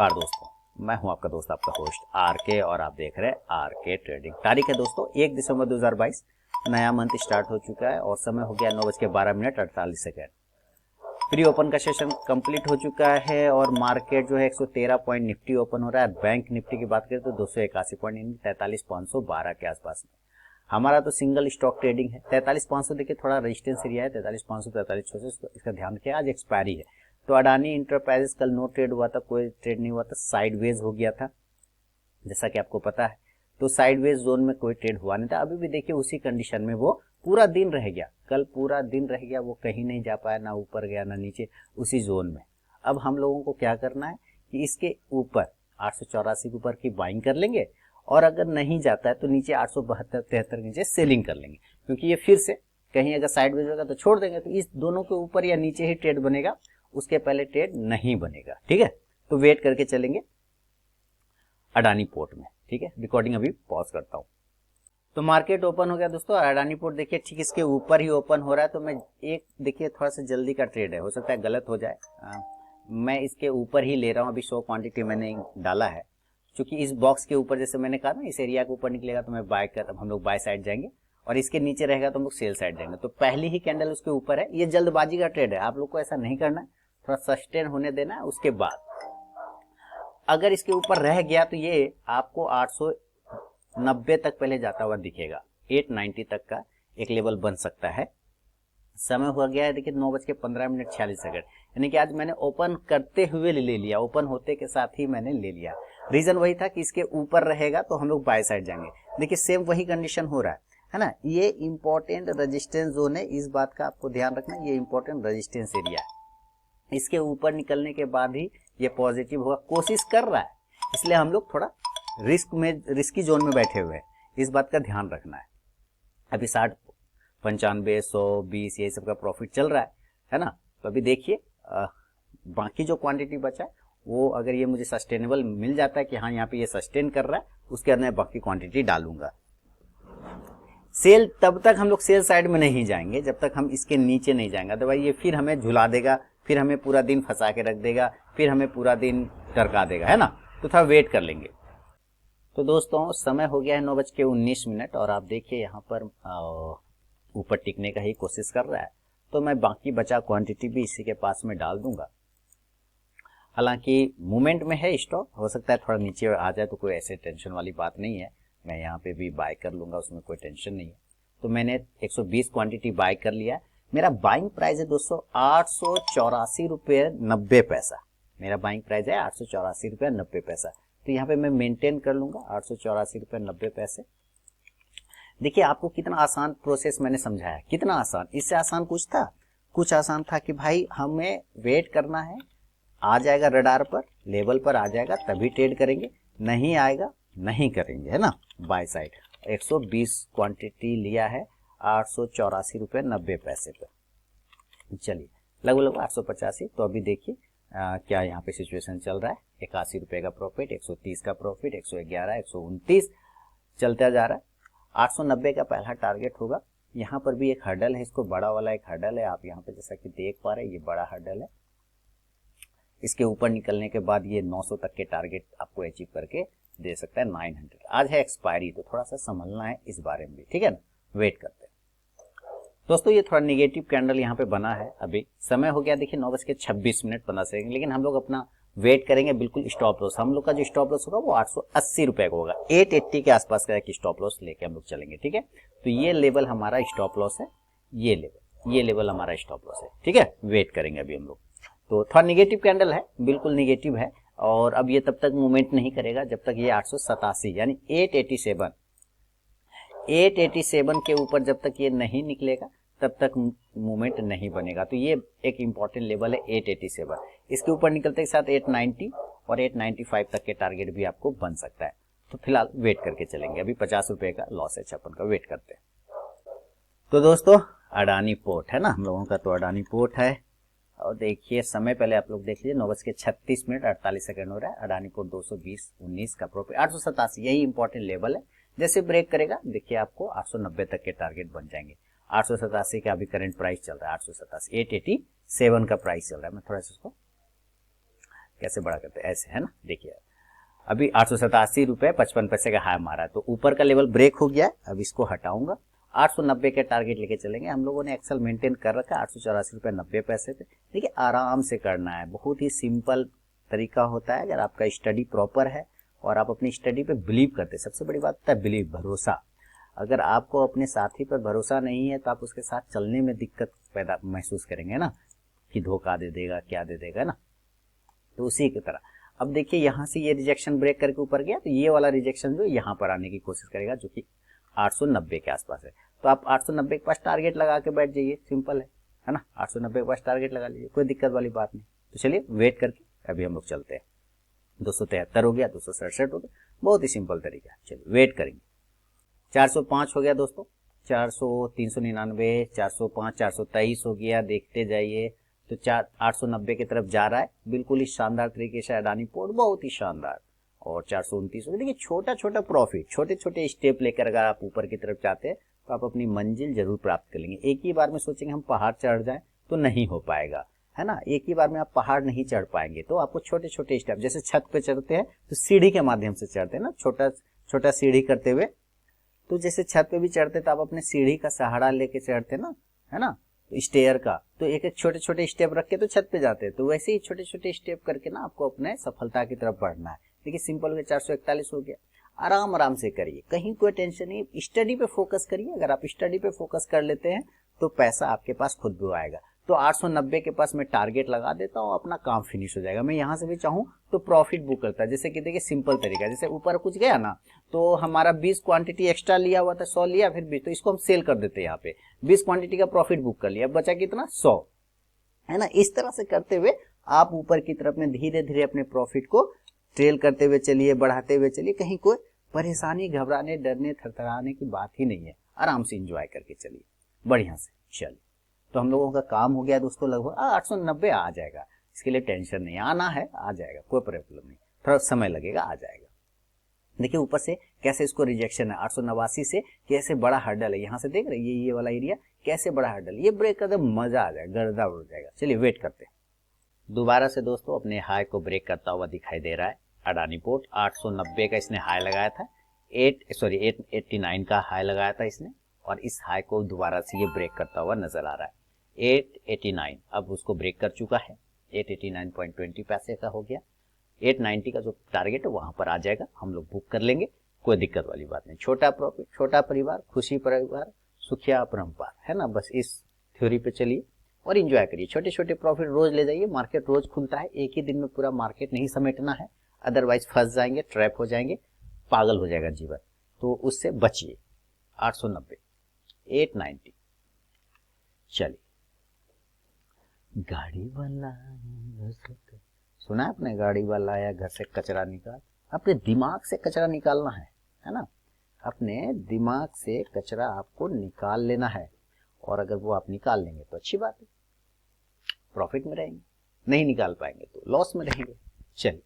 नमस्कार दोस्तों, मैं हूं आपका दोस्त आपका होस्ट आर के और आप देख रहे हैं आर के ट्रेडिंग। तारीख है दोस्तों 1 दिसंबर 2022। नया मंथ स्टार्ट हो चुका है और समय हो गया 9:12:48। प्री ओपन का सेशन कंप्लीट हो चुका है और मार्केट जो है 113 पॉइंट निफ्टी ओपन हो रहा है। बैंक निफ्टी की बात करें तो 281 पॉइंट 43,512 के आसपास में। हमारा तो सिंगल स्टॉक ट्रेडिंग है। 43,500 देखिए थोड़ा रेजिस्टेंस एरिया है, 43,500 43,600 इसका ध्यान रखिए। आज एक्सपायरी है तो अडानी इंटरप्राइजेस कल नो ट्रेड हुआ था, कोई ट्रेड नहीं हुआ था, साइडवेज हो गया था जैसा कि आपको पता है। तो साइडवेज जोन में कोई ट्रेड हुआ नहीं था। अभी भी देखिए उसी कंडीशन में वो पूरा दिन रह गया, कल पूरा दिन रह गया, वो कहीं नहीं जा पाया, ना ऊपर गया ना नीचे, उसी जोन में। अब हम लोगों को क्या करना है कि इसके ऊपर 884 के ऊपर की बाइंग कर लेंगे और अगर नहीं जाता है तो नीचे 872-73 के नीचे सेलिंग कर लेंगे, क्योंकि ये फिर से कहीं अगर साइडवेज होगा तो छोड़ देंगे, तो इस दोनों के ऊपर या नीचे ही ट्रेड बनेगा, उसके पहले ट्रेड नहीं बनेगा। ठीक है, तो वेट करके चलेंगे अडानी पोर्ट में। ठीक है, रिकॉर्डिंग अभी पॉज करता हूं। तो मार्केट ओपन हो गया दोस्तों। अडानी पोर्ट देखिए ठीक इसके ऊपर ही ओपन हो रहा है, तो मैं एक देखिए थोड़ा सा जल्दी का ट्रेड है, हो सकता है गलत हो जाए। मैं इसके ऊपर ही ले रहा हूं। अभी 100 क्वांटिटी मैंने डाला है, क्योंकि इस बॉक्स के ऊपर जैसे मैंने कहा ना इस एरिया के ऊपर निकलेगा तो मैं हम लोग बाय साइड जाएंगे और इसके नीचे रहेगा तो हम लोग सेल साइड जाएंगे। तो पहली ही कैंडल उसके ऊपर है। ये जल्दबाजी का ट्रेड है, आप लोग को ऐसा नहीं करना है, थोड़ा सस्टेन होने देना है। उसके बाद अगर इसके ऊपर रह गया तो ये आपको 890 तक पहले जाता हुआ दिखेगा। 890 तक का एक लेवल बन सकता है। समय हुआ गया है देखिए 9:15:46, यानी कि आज मैंने ओपन करते हुए ले लिया, ओपन होते के साथ ही मैंने ले लिया। रीजन वही था कि इसके ऊपर रहेगा तो हम लोग बाय साइड जाएंगे। देखिए सेम वही कंडीशन हो रहा है ना। ये इंपॉर्टेंट रेजिस्टेंस जोन है, इस बात का आपको ध्यान रखना, ये इंपॉर्टेंट रेजिस्टेंस एरिया है। इसके ऊपर निकलने के बाद ही ये पॉजिटिव होगा, कोशिश कर रहा है, इसलिए हम लोग थोड़ा रिस्की जोन में बैठे हुए हैं, इस बात का ध्यान रखना है। अभी 60 95 100 20 ये सब का प्रॉफिट चल रहा है ना। तो अभी देखिए बाकी जो क्वांटिटी बचा है वो अगर ये मुझे सस्टेनेबल मिल जाता है कि हाँ यहाँ पे ये सस्टेन कर रहा है, उसके अंदर बाकी क्वांटिटी डालूंगा। सेल तब तक हम लोग सेल साइड में नहीं जाएंगे जब तक हम इसके नीचे नहीं जाएंगे, अदरवाइज ये फिर हमें झुला देगा, फिर हमें पूरा दिन फंसा के रख देगा, फिर हमें पूरा दिन टरका देगा, है ना। तो थोड़ा वेट कर लेंगे। तो दोस्तों समय हो गया है 9:19 और आप देखिए यहाँ पर ऊपर टिकने का ही कोशिश कर रहा है, तो मैं बाकी बचा क्वांटिटी भी इसी के पास में डाल दूंगा। हालांकि मूवमेंट में है स्टॉक, हो सकता है थोड़ा नीचे आ जाए, तो कोई ऐसे टेंशन वाली बात नहीं है, मैं यहाँ पे भी बाय कर लूंगा, उसमें कोई टेंशन नहीं है। तो मैंने 120 क्वांटिटी बाय कर लिया है। मेरा बाइंग प्राइस है दोस्तों 884 रुपये 90 पैसा। मेरा बाइंग प्राइस है 884 रुपये 90 पैसा। तो यहाँ पे मैं मेंटेन कर लूंगा 884 रुपये 90 पैसे। देखिए आपको कितना आसान प्रोसेस मैंने समझाया, कितना आसान, इससे आसान कुछ था? कुछ आसान था कि भाई हमें वेट करना है, आ जाएगा रडार पर, लेवल पर आ जाएगा तभी ट्रेड करेंगे, नहीं आएगा नहीं करेंगे, है ना। बाय साइड 120 क्वांटिटी लिया है 884 रुपये 90 पैसे पे। चलिए लगभग 885। तो अभी देखिए क्या यहाँ पे सिचुएशन चल रहा है। 81 रुपये का प्रॉफिट, 130 का प्रॉफिट, 111, 129 चलता जा रहा है। 890 का पहला टारगेट होगा। यहाँ पर भी एक हर्डल है, इसको बड़ा वाला एक हर्डल है, आप यहाँ पे जैसा कि देख पा रहे हैं, ये बड़ा हर्डल है। इसके ऊपर निकलने के बाद ये 900 तक के टारगेट आपको अचीव करके दे सकता है 900। आज है एक्सपायरी, तो थोड़ा सा संभलना है इस बारे में भी, ठीक है ना। वेट करते हैं दोस्तों। ये थोड़ा निगेटिव कैंडल यहाँ पे बना है। अभी समय हो गया देखिए 9:26 लेकिन हम लोग अपना वेट करेंगे बिल्कुल स्टॉप लॉस। हम लोग का जो स्टॉप लॉस होगा वो 880 रुपए का होगा। 880 के आसपास का एक स्टॉप लॉस लेके हम लोग चलेंगे, ठीक है। तो ये लेवल हमारा स्टॉप लॉस है, ये लेवल हमारा स्टॉप लॉस है, ठीक है। वेट करेंगे अभी हम लोग। तो थोड़ा निगेटिव कैंडल है, बिल्कुल निगेटिव है, और अब ये तब तक मूवमेंट नहीं करेगा जब तक ये 887 यानी 887 के ऊपर जब तक ये नहीं निकलेगा तब तक मूवमेंट नहीं बनेगा। तो ये एक इंपॉर्टेंट लेवल है 887। इसके ऊपर निकलते के साथ 890 और 895 तक के टारगेट भी आपको बन सकता है। तो फिलहाल वेट करके चलेंगे। अभी 50 रुपए का लॉस है, 56 का वेट करते हैं। तो दोस्तों अडानी पोर्ट है ना हम लोगों का, तो अडानी पोर्ट है। और देखिए समय पहले आप लोग देख लीजिए 9:36:48 हो रहा है। अडानी पोर्ट 220.19 का प्रॉफिट, 887 यही इंपॉर्टेंट लेवल है। जैसे ब्रेक करेगा देखिए आपको 890 तक के टारगेट बन जाएंगे। 887 का अभी करंट प्राइस चल रहा है, 887 887 का प्राइस चल रहा है। मैं थोड़ा सा इसको कैसे बड़ा करते हैं, ऐसे है ना। देखिए अभी 887 रुपये 55 पैसे का हाई मारा है, तो ऊपर का लेवल ब्रेक हो गया है। अब इसको हटाऊंगा, 890 के टारगेट लेके चलेंगे। हम लोगों ने एक्सेल मेंटेन कर रखा है 884 रुपये 90 पैसे पे। देखिए आराम से करना है, बहुत ही सिंपल तरीका होता है। अगर आपका स्टडी प्रॉपर है और आप अपनी स्टडी पे बिलीव करते हैं, सबसे बड़ी बात होता है बिलीव, भरोसा। अगर आपको अपने साथी पर भरोसा नहीं है तो आप उसके साथ चलने में दिक्कत पैदा महसूस करेंगे ना, कि धोखा दे देगा, क्या दे देगा ना। तो उसी की तरह अब देखिए यहाँ से ये रिजेक्शन ब्रेक करके ऊपर गया, तो ये वाला रिजेक्शन जो यहाँ पर आने की कोशिश करेगा, जो कि 890 के आसपास है। तो आप 890 के पास टारगेट लगा के बैठ जाइए, सिंपल है ना। 890 के पास टारगेट लगा लीजिए, कोई दिक्कत वाली बात नहीं। तो चलिए वेट करके अभी हम लोग चलते हैं। 273 हो गया, 267 हो गया, बहुत ही सिंपल तरीका है। चलिए वेट करेंगे। 405 हो गया दोस्तों, 400, 399, 405, 423 हो गया। देखते जाइए, तो 890 की तरफ जा रहा है, बिल्कुल ही शानदार तरीके से अडानी पोर्ट, बहुत ही शानदार। और 429 हो गया। देखिए छोटा छोटा प्रॉफिट, छोटे छोटे स्टेप लेकर अगर आप ऊपर की तरफ जाते हैं तो आप अपनी मंजिल जरूर प्राप्त कर लेंगे। एक ही बार में सोचेंगे हम पहाड़ चढ़ जाएं तो नहीं हो पाएगा, है ना। एक ही बार में आप पहाड़ नहीं चढ़ पाएंगे, तो आपको छोटे छोटे स्टेप, जैसे छत पे चढ़ते हैं तो सीढ़ी के माध्यम से चढ़ते हैं ना, छोटा छोटा सीढ़ी करते हुए। तो जैसे छत पे भी चढ़ते तो आप अपने सीढ़ी का सहारा लेके चढ़ते ना, है ना, स्टेयर का। तो एक एक छोटे छोटे स्टेप रख के तो छत पे जाते हैं, तो वैसे ही छोटे छोटे स्टेप करके ना आपको अपने सफलता की तरफ बढ़ना है। देखिए सिंपल में 441 हो गया। आराम आराम से करिए, कहीं कोई टेंशन नहीं, स्टडी पे फोकस करिए। अगर आप स्टडी पे फोकस कर लेते हैं तो पैसा आपके पास खुद भी आएगा। तो 890 के पास मैं टारगेट लगा देता हूँ, अपना काम फिनिश हो जाएगा। मैं यहाँ से भी चाहूँ तो प्रॉफिट बुक करता है। जैसे कि देखिए सिंपल तरीका, जैसे ऊपर कुछ गया ना, तो हमारा 20 क्वांटिटी एक्स्ट्रा लिया हुआ था, 100 लिया फिर 20, तो इसको हम सेल कर देते हैं। यहाँ पे 20 क्वांटिटी का प्रॉफिट बुक कर लिया, बचा कितना, 100, है ना। इस तरह से करते हुए आप ऊपर की तरफ में धीरे धीरे अपने प्रॉफिट को ट्रेल करते हुए चलिए, बढ़ाते हुए चलिए। कहीं कोई परेशानी, घबराने, डरने, थरथराने की बात ही नहीं है। आराम से एंजॉय करके चलिए, बढ़िया से चलिए। तो हम लोगों का काम हो गया दोस्तों, लगभग 890 आ जाएगा। इसके लिए टेंशन नहीं, आना है आ जाएगा, कोई प्रॉब्लम नहीं, थोड़ा समय लगेगा, आ जाएगा। देखिए ऊपर से कैसे इसको रिजेक्शन है, 889 से कैसे बड़ा हर्डल है, यहाँ से देख रहे हैं ये वाला एरिया कैसे बड़ा हर्डल, ये ब्रेक कर दे, मजा आ जाएगा, गर्दा उड़ जाएगा। चलिए वेट करते हैं। दोबारा से दोस्तों अपने हाई को ब्रेक करता हुआ दिखाई दे रहा है अडानी पोर्ट। 890 का इसने हाई लगाया था, 889 का हाई लगाया था इसने, और इस हाई को दोबारा से ये ब्रेक करता हुआ नजर आ रहा है। 889 अब उसको ब्रेक कर चुका है, 889.20 पैसे का हो गया। 890 का जो टारगेट है वहां पर आ जाएगा, हम लोग बुक कर लेंगे, कोई दिक्कत वाली बात नहीं। छोटा प्रॉफिट, छोटा परिवार, खुशी परिवार, सुखिया अपरंपार, है ना। बस इस थ्योरी पे चलिए और एंजॉय करिए। छोटे छोटे प्रॉफिट रोज ले जाइए, मार्केट रोज खुलता है, एक ही दिन में पूरा मार्केट नहीं समेटना है, अदरवाइज फंस जाएंगे, ट्रैप हो जाएंगे, पागल हो जाएगा जीवन, तो उससे बचिए। 890, 890, चलिए। गाड़ी वाला सुना है आपने, गाड़ी वाला आया घर से कचरा निकाल। अपने दिमाग से कचरा निकालना है ना। अपने दिमाग से कचरा आपको निकाल लेना है, और अगर वो आप निकाल लेंगे तो अच्छी बात है, प्रॉफिट में रहेंगे। नहीं निकाल पाएंगे तो लॉस में रहेंगे। चलिए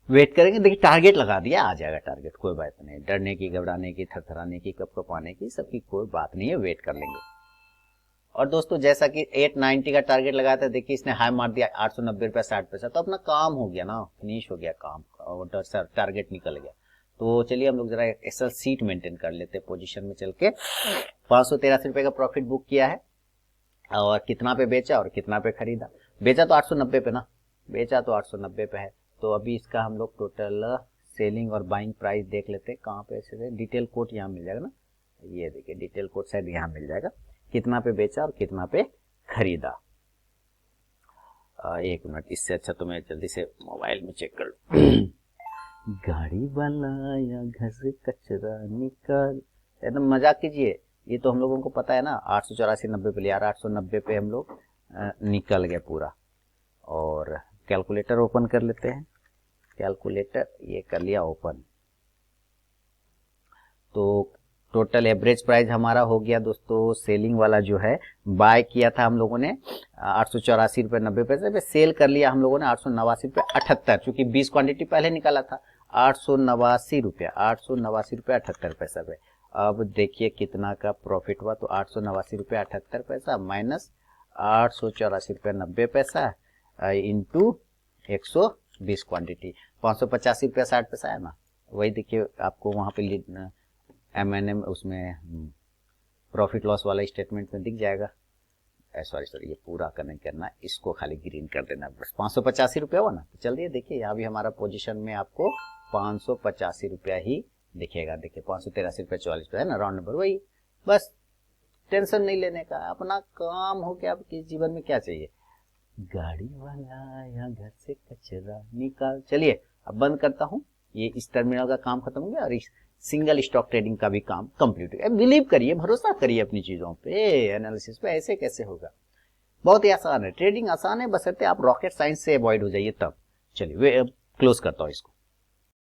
वेट करेंगे। देखिए टारगेट लगा दिया, आ जाएगा टारगेट, कोई बात नहीं। डरने की, घबराने की, थरथराने की, कपकपाने की, सबकी कोई बात नहीं है, वेट कर लेंगे। और दोस्तों जैसा कि 890 का टारगेट लगाया था, देखिए इसने हाई मार दिया 890 रुपया 60 पैसा, तो अपना काम हो गया ना, फिनिश हो गया काम, और टारगेट निकल गया। तो चलिए हम लोग जरा एक्सेल सीट मेंटेन कर लेते हैं, पोजीशन में चल के 583 रुपए का प्रॉफिट बुक किया है, और कितना पे बेचा और कितना पे खरीदा। बेचा तो 890 पे ना, बेचा तो 890 पे है। तो अभी इसका हम लोग टोटल सेलिंग और बाइंग प्राइस देख लेते हैं, कहाँ पे ऐसे डिटेल कोड यहाँ मिल जाएगा ना, ये देखिए डिटेल कोड शायद यहाँ मिल जाएगा, कितना पे बेचा और कितना पे खरीदा। एक मिनट, इससे अच्छा तो मैं जल्दी से मोबाइल में चेक कर लूं। गाड़ी वाला या घर से कचरा निकाल, एकदम मजाक कीजिए, ये तो हम लोगों को पता है ना। 884.90 पे लिया, 890 पे हम लोग निकल गया पूरा। और कैलकुलेटर ओपन कर लेते हैं, कैलकुलेटर ये कर लिया ओपन। तो टोटल एवरेज प्राइस हमारा हो गया दोस्तों, सेलिंग वाला जो है बाय किया था हम लोगों ने 884.90 पे, सेल कर लिया हम लोगों ने 889.78, चूंकि 20 क्वांटिटी पहले निकाला था। 889.78 पे। अब देखिए कितना का प्रॉफिट हुआ, तो 889.78 माइनस 884.90 इंटू 120 क्वांटिटी, 585 रुपया 60 पैसा है ना, वही देखिए आपको वहाँ पे MNM उसमें प्रॉफिट लॉस वाला स्टेटमेंट में दिख जाएगा। सॉरी ये पूरा का नहीं करना, इसको खाली ग्रीन कर देना बस। 585 रुपया हुआ ना, तो चलिए देखिए यहाँ भी हमारा पोजीशन में आपको 585 रुपया ही दिखेगा। देखिए 583 रुपया 44 है ना, राउंड नंबर वही। बस टेंशन नहीं लेने का, अपना काम हो गया। आपके जीवन में क्या चाहिए, गाड़ी वाला या घर से कचरा निकाल। चलिए अब बंद करता हूँ, ये इस टर्मिनल का काम खत्म हो गया और इस सिंगल स्टॉक ट्रेडिंग का भी काम कंप्लीट हो गया। बिलीव करिए, भरोसा करिए अपनी चीजों पे, एनालिसिस पे। ऐसे कैसे होगा, बहुत ही आसान है, ट्रेडिंग आसान है, बशर्ते आप रॉकेट साइंस से अवॉइड हो जाइए तब। चलिए क्लोज करता हूँ इसको।